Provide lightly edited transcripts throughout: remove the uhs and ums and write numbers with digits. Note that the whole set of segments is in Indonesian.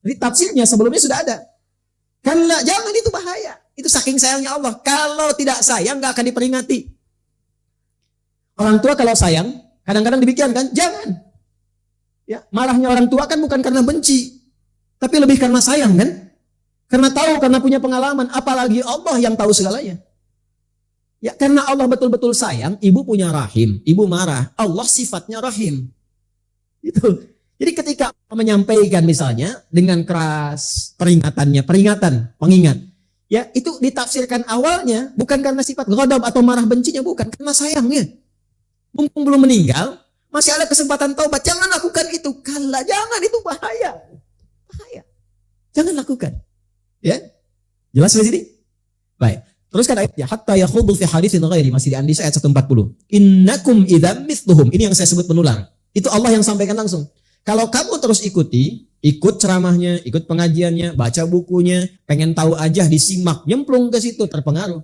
Jadi tafsirnya sebelumnya sudah ada. Karena jangan, itu bahaya. Itu saking sayangnya Allah. Kalau tidak sayang nggak akan diperingati. Orang tua kalau sayang, kadang-kadang demikian kan? Jangan. Ya, marahnya orang tua kan bukan karena benci, tapi lebih karena sayang kan? Karena tahu, karena punya pengalaman. Apalagi Allah yang tahu segalanya. Ya, karena Allah betul-betul sayang, ibu punya rahim, ibu marah. Allah sifatnya rahim. Itu. Jadi ketika menyampaikan misalnya dengan keras peringatan, pengingat. Ya, itu ditafsirkan awalnya bukan karena sifat ghadab atau marah bencinya, bukan, karena sayangnya. Mumpung belum meninggal, masih ada kesempatan taubat, jangan lakukan itu. Kala, jangan, itu bahaya. Bahaya. Jangan lakukan. Ya. Jelas di sini? Baik. Teruskan ayatnya, hatta yakhudu fi haditsin ghairi, masih di An-Nisa ayat 140. Innakum idzam mithluhum. Ini yang saya sebut penular. Itu Allah yang sampaikan langsung. Kalau kamu terus ikut ceramahnya, ikut pengajiannya, baca bukunya, pengen tahu aja, disimak, nyemplung ke situ, terpengaruh.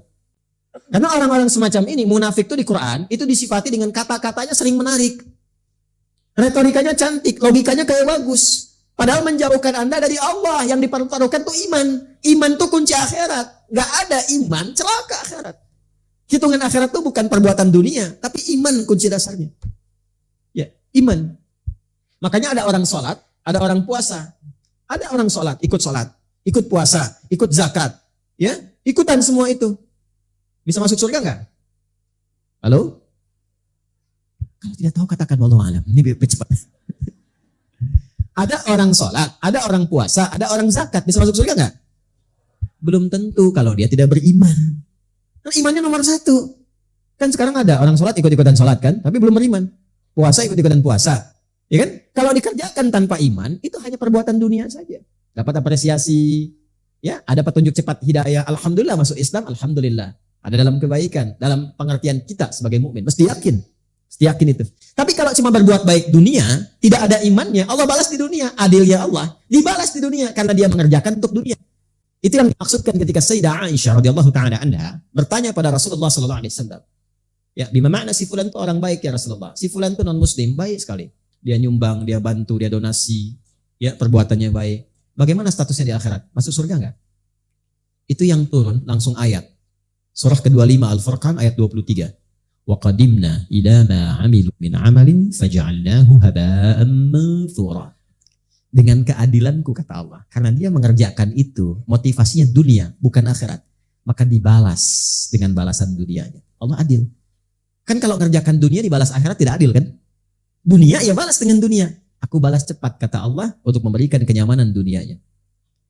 Karena orang-orang semacam ini, munafik itu di Quran, itu disifati dengan kata-katanya sering menarik. Retorikanya cantik, logikanya kayak bagus. Padahal menjauhkan Anda dari Allah. Yang dipertaruhkan tuh iman. Iman tuh kunci akhirat. Gak ada iman, celaka akhirat. Hitungan akhirat tuh bukan perbuatan dunia, tapi iman kunci dasarnya. Ya, iman. Makanya ada orang sholat, ada orang puasa. Ada orang sholat, ikut puasa, ikut zakat. Ya, ikutan semua itu. Bisa masuk surga nggak? Halo? Kalau tidak tahu katakan wallahu alam. Ini cepat. Ada orang sholat, ada orang puasa, ada orang zakat. Bisa masuk surga nggak? Belum tentu kalau dia tidak beriman. Nah, imannya nomor 1. Kan sekarang ada orang sholat ikut-ikutan sholat kan, tapi belum beriman. Puasa ikut-ikutan puasa. Ya kan? Kalau dikerjakan tanpa iman, itu hanya perbuatan dunia saja. Dapat apresiasi, ya, ada petunjuk cepat hidayah. Alhamdulillah masuk Islam, alhamdulillah. Ada dalam kebaikan, dalam pengertian kita sebagai mukmin. Mesti yakin itu. Tapi kalau cuma berbuat baik dunia, tidak ada imannya, Allah balas di dunia. Adilnya Allah dibalas di dunia karena dia mengerjakan untuk dunia. Itu yang dimaksudkan ketika Sayyidah Aisyah radhiyallahu taala anha bertanya pada Rasulullah sallallahu alaihi wasallam. Ya, bima makna si fulan itu orang baik ya Rasulullah? Si fulan itu non muslim, baik sekali. Dia nyumbang, dia bantu, dia donasi, ya, perbuatannya baik. Bagaimana statusnya di akhirat? Masuk surga enggak? Itu yang turun langsung ayat. Surah ke-25 Al-Furqan ayat 23. Wa qadimna ila ma 'amilu min 'amalin faj'alnahu haba'an manthura. Dengan keadilanku kata Allah, karena dia mengerjakan itu, motivasinya dunia bukan akhirat, maka dibalas dengan balasan dunianya. Allah adil. Kan kalau mengerjakan dunia dibalas akhirat tidak adil kan? Dunia ya balas dengan dunia. Aku balas cepat kata Allah untuk memberikan kenyamanan dunianya.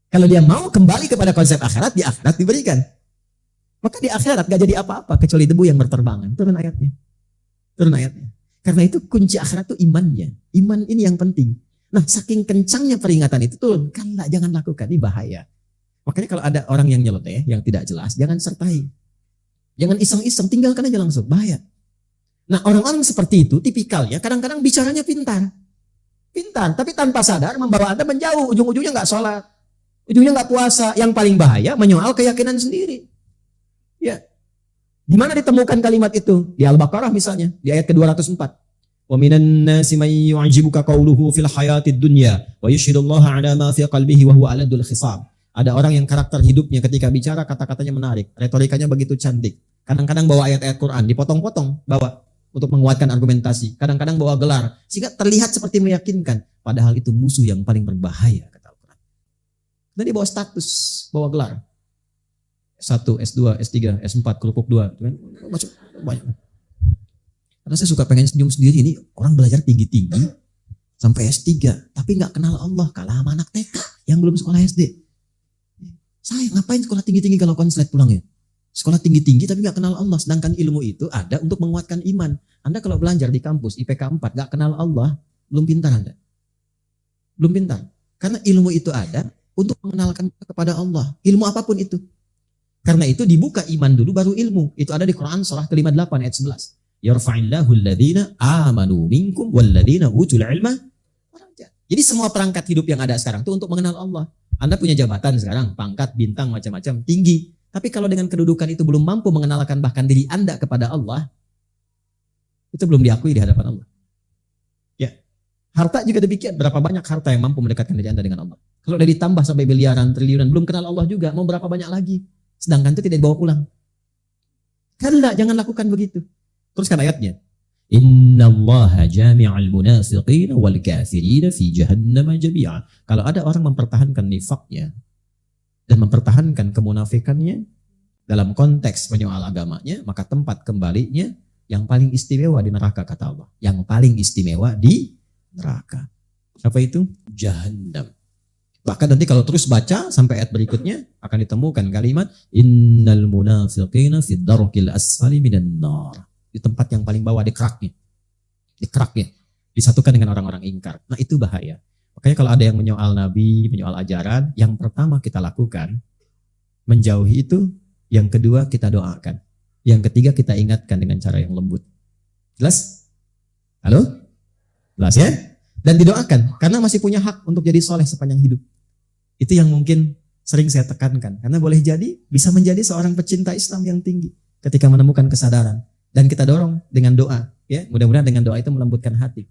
Kalau dia mau kembali kepada konsep akhirat, di akhirat diberikan. Maka di akhirat gak jadi apa-apa kecuali debu yang berterbangan. Turun ayatnya. Karena itu kunci akhirat itu imannya. Iman ini yang penting. Nah, saking kencangnya peringatan itu turun. Kala, jangan lakukan, ini bahaya. Makanya kalau ada orang yang nyeloteh, yang tidak jelas, jangan sertai. Jangan iseng-iseng, tinggalkan aja langsung. Bahaya. Nah, orang-orang seperti itu tipikalnya kadang-kadang bicaranya pintar, tapi tanpa sadar membawa Anda menjauh. Ujung-ujungnya nggak sholat, ujungnya nggak puasa. Yang paling bahaya menyoal keyakinan sendiri. Ya, di mana ditemukan kalimat itu? Di Al-Baqarah misalnya, di ayat ke-204. Wa minan nasi may yu'jibuka qawluhu fil hayatid dunya wa yashhadullaha 'ala ma fi qalbihi wa huwa aladul khisab. Ada orang yang karakter hidupnya ketika bicara kata-katanya menarik, retorikanya begitu cantik. Kadang-kadang bawa ayat-ayat Quran, dipotong-potong, bawa untuk menguatkan argumentasi. Kadang-kadang bawa gelar, sehingga terlihat seperti meyakinkan. Padahal itu musuh yang paling berbahaya, kata Al-Quran. Dan dia bawa status, bawa gelar. S1, S2, S3, S4, kerupuk 2. Macam banyak. Karena saya suka pengen senyum sendiri. Ini orang belajar tinggi-tinggi sampai S3. Tapi gak kenal Allah. Kalah sama anak TK yang belum sekolah SD. Saya ngapain sekolah tinggi-tinggi kalau konslet pulang ya? Sekolah tinggi-tinggi tapi gak kenal Allah. Sedangkan ilmu itu ada untuk menguatkan iman. Anda kalau belajar di kampus IPK 4 gak kenal Allah, belum pintar Anda. Belum pintar. Karena ilmu itu ada untuk mengenalkan kepada Allah. Ilmu apapun itu. Karena itu dibuka iman dulu baru ilmu. Itu ada di Quran surah ke-58 ayat 11. Yarfa'illahu alladhina amanu minkum walladhina utul ilma. Jadi semua perangkat hidup yang ada sekarang itu untuk mengenal Allah. Anda punya jabatan sekarang, pangkat, bintang, macam-macam, tinggi. Tapi kalau dengan kedudukan itu belum mampu mengenalkan bahkan diri Anda kepada Allah, itu belum diakui di hadapan Allah. Ya, harta juga demikian. Berapa banyak harta yang mampu mendekatkan diri Anda dengan Allah? Kalau udah ditambah sampai biliaran, triliunan, belum kenal Allah juga, mau berapa banyak lagi? Sedangkan itu tidak dibawa pulang. Kalla, jangan lakukan begitu. Teruskan ayatnya. Innallaha jami'al munafiqina wal kafirina fi jahannam jami'a. Kalau ada orang mempertahankan nifaknya dan mempertahankan kemunafikannya dalam konteks menyoal agamanya, maka tempat kembalinya yang paling istimewa di neraka, kata Allah. Yang paling istimewa di neraka. Apa itu? Jahannam. Bahkan nanti kalau terus baca sampai ayat berikutnya akan ditemukan kalimat innal munafiqina fid darkil asfali minan nar. Di tempat yang paling bawah, di keraknya, disatukan dengan orang-orang ingkar. Nah itu bahaya. Makanya kalau ada yang menyoal Nabi, menyoal ajaran, yang pertama kita lakukan menjauhi itu, yang kedua kita doakan, yang ketiga kita ingatkan dengan cara yang lembut. Jelas? Halo? Jelas ya? Dan didoakan karena masih punya hak untuk jadi soleh sepanjang hidup. Itu yang mungkin sering saya tekankan, karena boleh jadi bisa menjadi seorang pecinta Islam yang tinggi ketika menemukan kesadaran. Dan kita dorong dengan doa, ya. Mudah-mudahan dengan doa itu melembutkan hati.